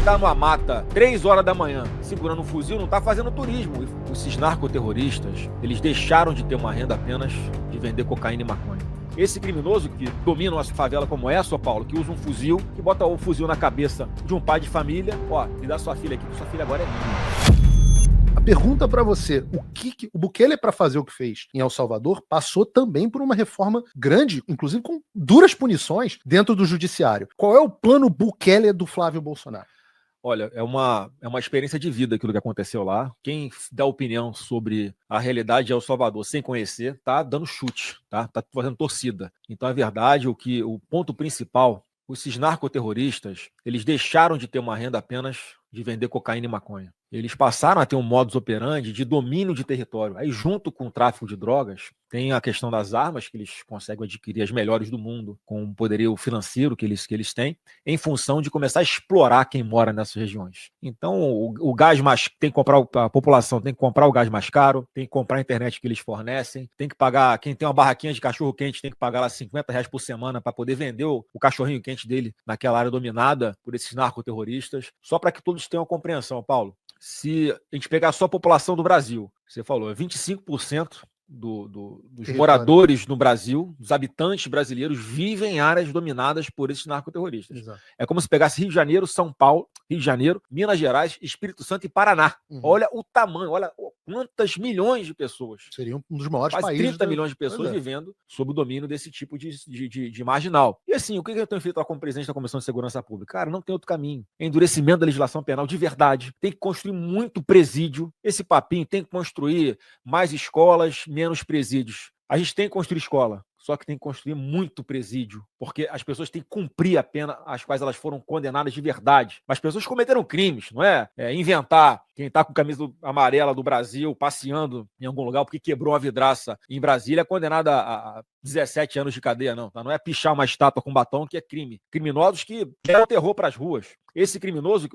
tá numa mata 3 horas da manhã segurando um fuzil não tá fazendo turismo. Esses narcoterroristas, eles deixaram de ter uma renda apenas de vender cocaína e maconha. Esse criminoso que domina uma favela como essa, São Paulo, que usa um fuzil, que bota o fuzil na cabeça de um pai de família, ó, me dá sua filha aqui, que sua filha agora é minha. A pergunta para você, o Bukele, para fazer o que fez em El Salvador, passou também por uma reforma grande, inclusive com duras punições dentro do judiciário. Qual é o plano Bukele do Flávio Bolsonaro? Olha, é uma experiência de vida aquilo que aconteceu lá. Quem dá opinião sobre a realidade de El Salvador sem conhecer, tá dando chute, tá fazendo torcida. Então, é verdade, o ponto principal, esses narcoterroristas, eles deixaram de ter uma renda apenas de vender cocaína e maconha. Eles passaram a ter um modus operandi de domínio de território. Aí, junto com o tráfico de drogas, tem a questão das armas, que eles conseguem adquirir as melhores do mundo, com o poderio financeiro que eles têm, em função de começar a explorar quem mora nessas regiões. Então, o gás mais... tem que comprar, a população tem que comprar o gás mais caro, tem que comprar a internet que eles fornecem, tem que pagar... Quem tem uma barraquinha de cachorro-quente tem que pagar lá R$50 por semana para poder vender o cachorrinho quente dele naquela área dominada por esses narcoterroristas. Só para que todos tenham compreensão, Paulo. Se a gente pegar só a população do Brasil, você falou, 25% dos moradores no Brasil, dos habitantes brasileiros, vivem em áreas dominadas por esses narcoterroristas. Exato. É como se pegasse Rio de Janeiro, São Paulo, Rio de Janeiro, Minas Gerais, Espírito Santo e Paraná. Olha o tamanho, olha quantas milhões de pessoas. Seria um dos maiores quase países. 30 milhões de pessoas vivendo sob o domínio desse tipo de marginal. E assim, o que eu tenho feito como presidente da Comissão de Segurança Pública? Cara, não tem outro caminho. É endurecimento da legislação penal de verdade. Tem que construir muito presídio. Esse papinho tem que construir mais escolas, menos presídios. A gente tem que construir escola, só que tem que construir muito presídio, porque as pessoas têm que cumprir a pena às quais elas foram condenadas de verdade. Mas as pessoas cometeram crimes, não é? Inventar quem está com camisa amarela do Brasil passeando em algum lugar porque quebrou uma vidraça em Brasília é condenado a 17 anos de cadeia, não. Tá? Não é pichar uma estátua com batom que é crime. Criminosos que geram terror para as ruas. Esse criminoso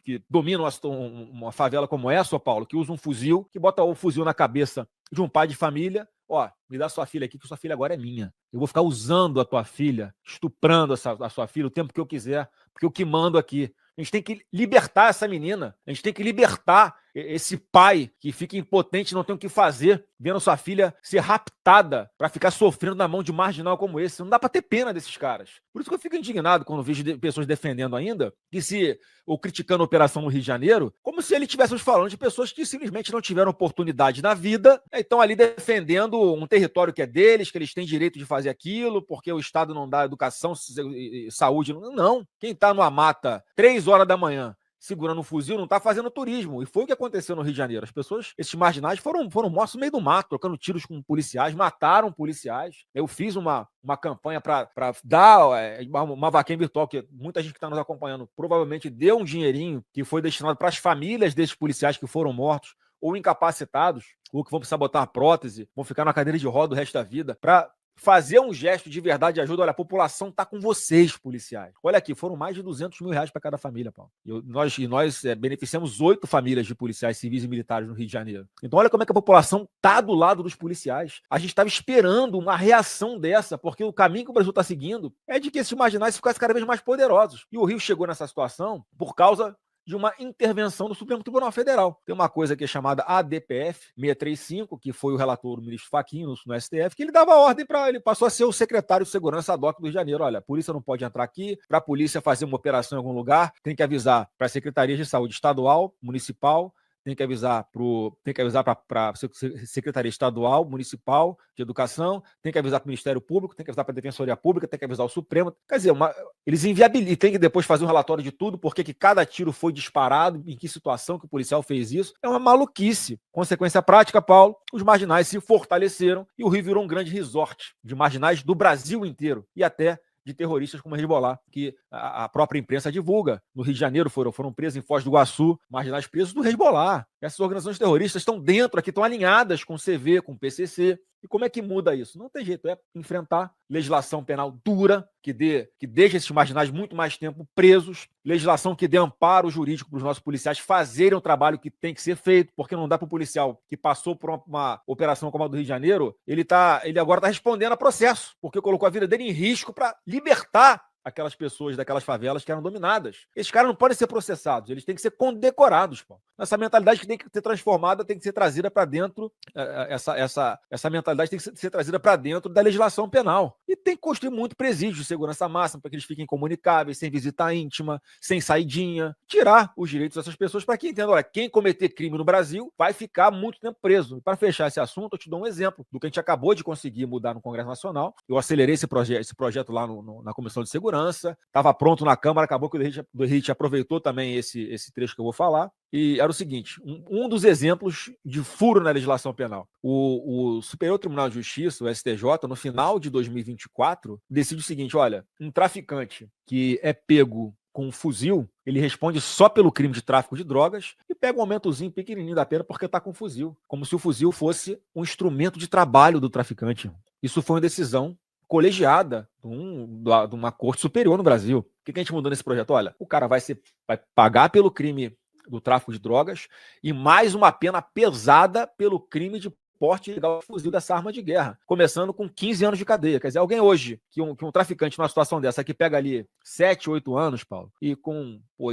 que domina uma favela como essa, São Paulo, que usa um fuzil, que bota o fuzil na cabeça de um pai de família, ó, me dá sua filha aqui, que sua filha agora é minha. Eu vou ficar usando a tua filha, estuprando a sua filha o tempo que eu quiser, porque eu que mando aqui. A gente tem que libertar essa menina. A gente tem que libertar esse pai que fica impotente e não tem o que fazer, vendo sua filha ser raptada para ficar sofrendo na mão de marginal como esse. Não dá para ter pena desses caras. Por isso que eu fico indignado quando vejo pessoas defendendo ainda, ou criticando a operação no Rio de Janeiro, como se ele estivesse falando de pessoas que simplesmente não tiveram oportunidade na vida e estão ali defendendo um território que é deles, que eles têm direito de fazer aquilo, porque o Estado não dá educação e saúde. Não. Quem está numa mata 3 horas da manhã segurando um fuzil, não está fazendo turismo. E foi o que aconteceu no Rio de Janeiro. As pessoas, esses marginais, foram mortos no meio do mato, trocando tiros com policiais, mataram policiais. Eu fiz uma campanha para dar uma vaquinha virtual, que muita gente que está nos acompanhando provavelmente deu um dinheirinho que foi destinado para as famílias desses policiais que foram mortos ou incapacitados, ou que vão precisar botar uma prótese, vão ficar na cadeira de roda o resto da vida, para fazer um gesto de verdade de ajuda. Olha, a população está com vocês, policiais. Olha aqui, foram mais de R$200 mil para cada família, Paulo. Nós beneficiamos 8 famílias de policiais civis e militares no Rio de Janeiro. Então olha como é que a população está do lado dos policiais. A gente estava esperando uma reação dessa, porque o caminho que o Brasil está seguindo é de que esses marginais ficassem cada vez mais poderosos. E o Rio chegou nessa situação por causa de uma intervenção do Supremo Tribunal Federal. Tem uma coisa que é chamada ADPF 635, que foi o relator do ministro Fachin no STF, que ele dava ordem para ele, passou a ser o secretário de segurança ad hoc do Rio de Janeiro. Olha, a polícia não pode entrar aqui, para a polícia fazer uma operação em algum lugar, tem que avisar para a Secretaria de Saúde estadual, municipal, tem que avisar para a Secretaria Estadual, Municipal de Educação, tem que avisar para o Ministério Público, tem que avisar para a Defensoria Pública, tem que avisar o Supremo. Quer dizer, eles inviabilizam, tem que depois fazer um relatório de tudo, porque que cada tiro foi disparado, em que situação que o policial fez isso. É uma maluquice. Consequência prática, Paulo, os marginais se fortaleceram e o Rio virou um grande resort de marginais do Brasil inteiro e até de terroristas como Hezbollah, que a própria imprensa divulga. No Rio de Janeiro foram presos em Foz do Iguaçu, marginais presos do Hezbollah. Essas organizações terroristas estão dentro aqui, estão alinhadas com o CV, com o PCC. E como é que muda isso? Não tem jeito, é enfrentar legislação penal dura, que deixe esses marginais muito mais tempo presos, legislação que dê amparo jurídico para os nossos policiais fazerem o trabalho que tem que ser feito, porque não dá para o policial que passou por uma operação como a do Rio de Janeiro, ele agora está respondendo a processo, porque colocou a vida dele em risco para libertar aquelas pessoas daquelas favelas que eram dominadas. Esses caras não podem ser processados, eles têm que ser condecorados, pô. Essa mentalidade que tem que ser transformada, tem que ser trazida para dentro, essa mentalidade tem que ser trazida para dentro da legislação penal. E tem que construir muito presídio de segurança máxima para que eles fiquem comunicáveis, sem visita íntima, sem saidinha, tirar os direitos dessas pessoas para que entendam, olha, quem cometer crime no Brasil vai ficar muito tempo preso. E para fechar esse assunto, eu te dou um exemplo do que a gente acabou de conseguir mudar no Congresso Nacional. Eu acelerei esse projeto lá na Comissão de Segurança, estava pronto na Câmara, acabou que o Henrique aproveitou também esse trecho que eu vou falar. E era o seguinte, um dos exemplos de furo na legislação penal. O Superior Tribunal de Justiça, o STJ, no final de 2024, decide o seguinte, olha, um traficante que é pego com um fuzil, ele responde só pelo crime de tráfico de drogas e pega um aumentozinho pequenininho da pena porque está com fuzil. Como se o fuzil fosse um instrumento de trabalho do traficante. Isso foi uma decisão colegiada de uma corte superior no Brasil. O que a gente mudou nesse projeto? Olha, o cara vai pagar pelo crime do tráfico de drogas e mais uma pena pesada pelo crime de porte ilegal de fuzil dessa arma de guerra, começando com 15 anos de cadeia. Quer dizer, alguém hoje, que um traficante numa situação dessa, que pega ali 7, 8 anos, Paulo, e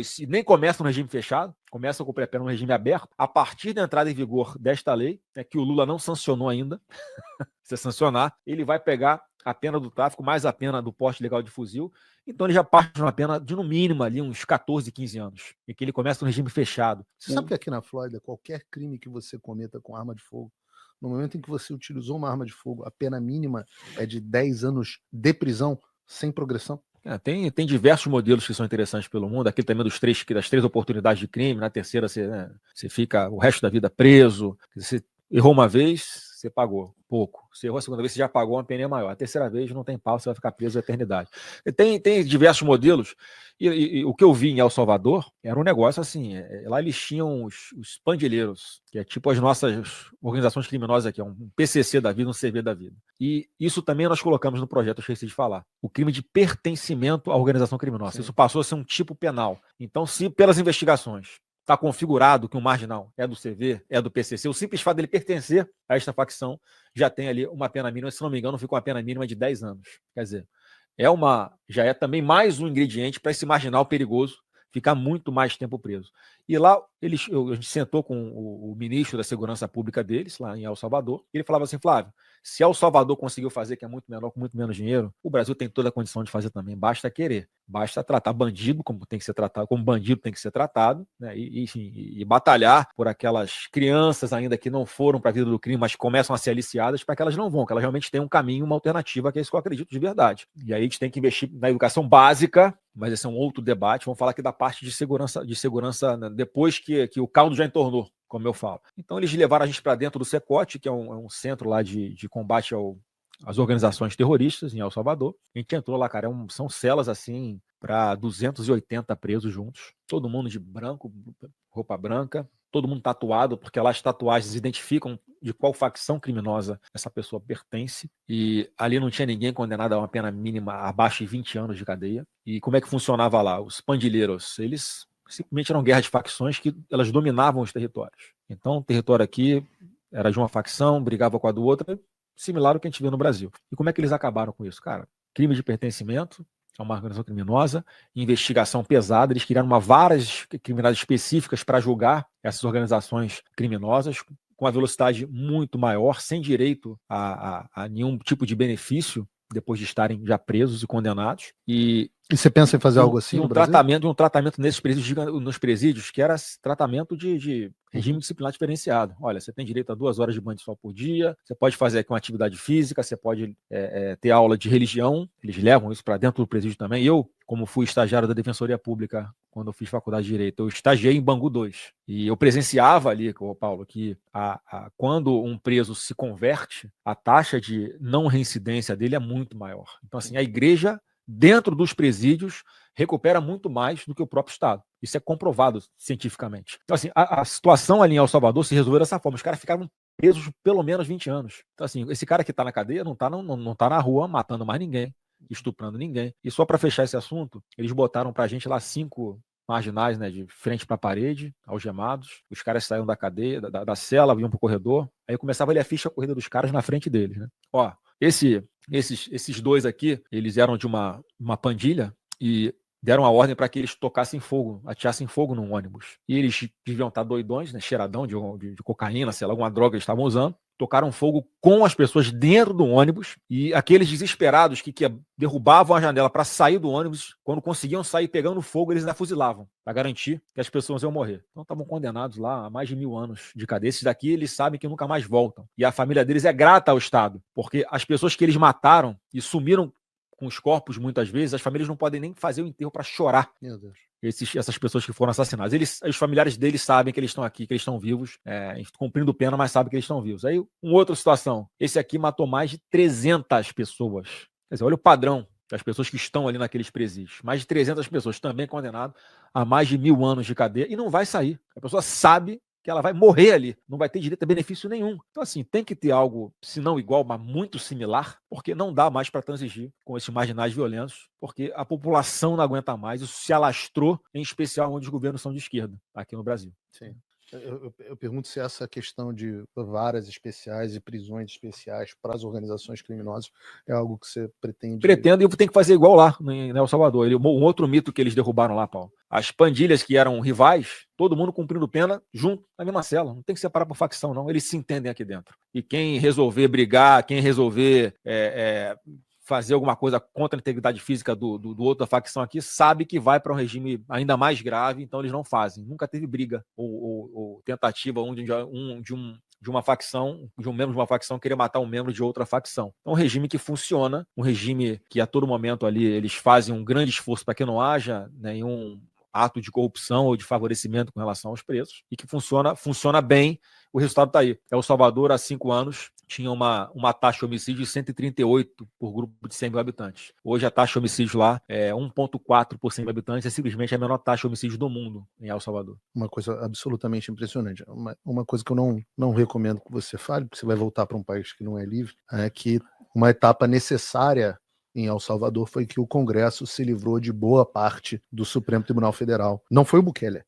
se nem começa no regime fechado, começa com pré-pena no regime aberto, a partir da entrada em vigor desta lei, que o Lula não sancionou ainda, se sancionar, ele vai pegar a pena do tráfico mais a pena do porte ilegal de fuzil, então ele já parte de uma pena de no mínimo ali uns 14, 15 anos, e que ele começa no regime fechado. Você sabe que aqui na Flórida, qualquer crime que você cometa com arma de fogo, no momento em que você utilizou uma arma de fogo, a pena mínima é de 10 anos de prisão sem progressão? Tem diversos modelos que são interessantes pelo mundo, aquele também das 3 oportunidades de crime, na terceira você fica o resto da vida preso, você errou uma vez, você pagou pouco. Você errou a segunda vez, você já pagou uma pena maior. A terceira vez não tem pau, você vai ficar preso a eternidade. Tem diversos modelos, e o que eu vi em El Salvador era um negócio assim, lá eles tinham os pandilheiros, que é tipo as nossas organizações criminosas aqui, um PCC da vida, um CV da vida. E isso também nós colocamos no projeto, eu esqueci de falar, o crime de pertencimento à organização criminosa. Sim. Isso passou a ser um tipo penal. Então, se pelas investigações está configurado que um marginal é do CV, é do PCC, o simples fato dele pertencer a esta facção já tem ali uma pena mínima, se não me engano, fica uma pena mínima de 10 anos. Quer dizer, já é também mais um ingrediente para esse marginal perigoso ficar muito mais tempo preso. E lá, a gente sentou com o ministro da Segurança Pública deles, lá em El Salvador, e ele falava assim, Flávio, se El Salvador conseguiu fazer, que é muito menor, com muito menos dinheiro, o Brasil tem toda a condição de fazer também, basta querer, basta tratar bandido como tem que ser tratado, como bandido tem que ser tratado, né, e batalhar por aquelas crianças ainda que não foram para a vida do crime, mas começam a ser aliciadas para que elas não vão, que elas realmente tenham um caminho, uma alternativa, que é isso que eu acredito de verdade. E aí a gente tem que investir na educação básica, mas esse é um outro debate, vamos falar aqui da parte de segurança né, depois que o caldo já entornou, como eu falo. Então eles levaram a gente para dentro do CECOT, que é um centro lá de combate às organizações terroristas em El Salvador. A gente entrou lá, cara, são celas assim para 280 presos juntos, todo mundo de branco, roupa branca, todo mundo tatuado, porque lá as tatuagens identificam de qual facção criminosa essa pessoa pertence, e ali não tinha ninguém condenado a uma pena mínima abaixo de 20 anos de cadeia. E como é que funcionava lá? Os pandilheiros, eles simplesmente eram guerras de facções que elas dominavam os territórios. Então o território aqui era de uma facção, brigava com a do outra, similar ao que a gente vê no Brasil. E como é que eles acabaram com isso? Cara, crime de pertencimento a uma organização criminosa, investigação pesada, eles criaram varas criminais específicas para julgar essas organizações criminosas com uma velocidade muito maior, sem direito a nenhum tipo de benefício depois de estarem já presos e condenados. E você pensa em fazer algo assim no Brasil? Um tratamento nesses nos presídios, que era tratamento de regime disciplinar diferenciado. Olha, você tem direito a 2 horas de banho de sol por dia, você pode fazer aqui uma atividade física, você pode ter aula de religião, eles levam isso para dentro do presídio também. Eu, como fui estagiário da Defensoria Pública quando eu fiz faculdade de Direito, eu estagiei em Bangu 2. E eu presenciava ali, Paulo, que quando um preso se converte, a taxa de não reincidência dele é muito maior. Então, assim, a igreja dentro dos presídios recupera muito mais do que o próprio Estado. Isso é comprovado cientificamente. Então, assim, a situação ali em El Salvador se resolveu dessa forma. Os caras ficaram presos pelo menos 20 anos. Então, assim, esse cara que está na cadeia não está na rua matando mais ninguém, estuprando ninguém. E só para fechar esse assunto, eles botaram para a gente lá 5 marginais, né, de frente para a parede, algemados. Os caras saíam da cadeia, da cela, vinham para o corredor. Aí eu começava a ler a ficha corrida dos caras na frente deles, né? Ó, esses 2 aqui, eles eram de uma pandilha e deram a ordem para que eles tocassem fogo, atirassem fogo num ônibus. E eles deviam estar doidões, né, cheiradão de cocaína, sei lá, alguma droga eles estavam usando. Tocaram fogo com as pessoas dentro do ônibus e aqueles desesperados que derrubavam a janela para sair do ônibus, quando conseguiam sair pegando fogo, eles ainda fuzilavam para garantir que as pessoas iam morrer. Então estavam condenados lá a mais de 1000 anos de cadeia. Esses daqui eles sabem que nunca mais voltam. E a família deles é grata ao Estado, porque as pessoas que eles mataram e sumiram com os corpos, muitas vezes, as famílias não podem nem fazer o enterro para chorar. Meu Deus. Essas pessoas que foram assassinadas. Os familiares deles sabem que eles estão aqui, que eles estão vivos, cumprindo pena, mas sabem que eles estão vivos. Aí, uma outra situação. Esse aqui matou mais de 300 pessoas. Quer dizer, olha o padrão das pessoas que estão ali naqueles presídios. Mais de 300 pessoas também condenadas a mais de 1000 anos de cadeia e não vai sair. A pessoa sabe que ela vai morrer ali, não vai ter direito a benefício nenhum. Então, assim, tem que ter algo, se não igual, mas muito similar, porque não dá mais para transigir com esses marginais violentos, porque a população não aguenta mais, isso se alastrou, em especial onde os governos são de esquerda, aqui no Brasil. Sim. Eu pergunto se essa questão de varas especiais e prisões especiais para as organizações criminosas é algo que você pretende... Pretendo, e eu tenho que fazer igual lá em El Salvador. Um outro mito que eles derrubaram lá, Paulo. As pandilhas que eram rivais, todo mundo cumprindo pena junto na mesma cela. Não tem que separar por facção, não. Eles se entendem aqui dentro. E quem resolver brigar, quem resolver fazer alguma coisa contra a integridade física do outro da facção aqui, sabe que vai para um regime ainda mais grave, então eles não fazem. Nunca teve briga ou tentativa de uma facção, de um membro de uma facção querer matar um membro de outra facção. É um regime que funciona, um regime que a todo momento ali eles fazem um grande esforço para que não haja nenhum ato de corrupção ou de favorecimento com relação aos preços, e que funciona bem. O resultado está aí. El Salvador, há 5 anos, tinha uma taxa de homicídio de 138 por grupo de 100 mil habitantes. Hoje a taxa de homicídio lá é 1,4 por 100 mil habitantes, é simplesmente a menor taxa de homicídio do mundo em El Salvador. Uma coisa absolutamente impressionante. Uma coisa que eu não recomendo que você fale, porque você vai voltar para um país que não é livre, é que uma etapa necessária em El Salvador foi que o Congresso se livrou de boa parte do Supremo Tribunal Federal. Não foi o Bukele,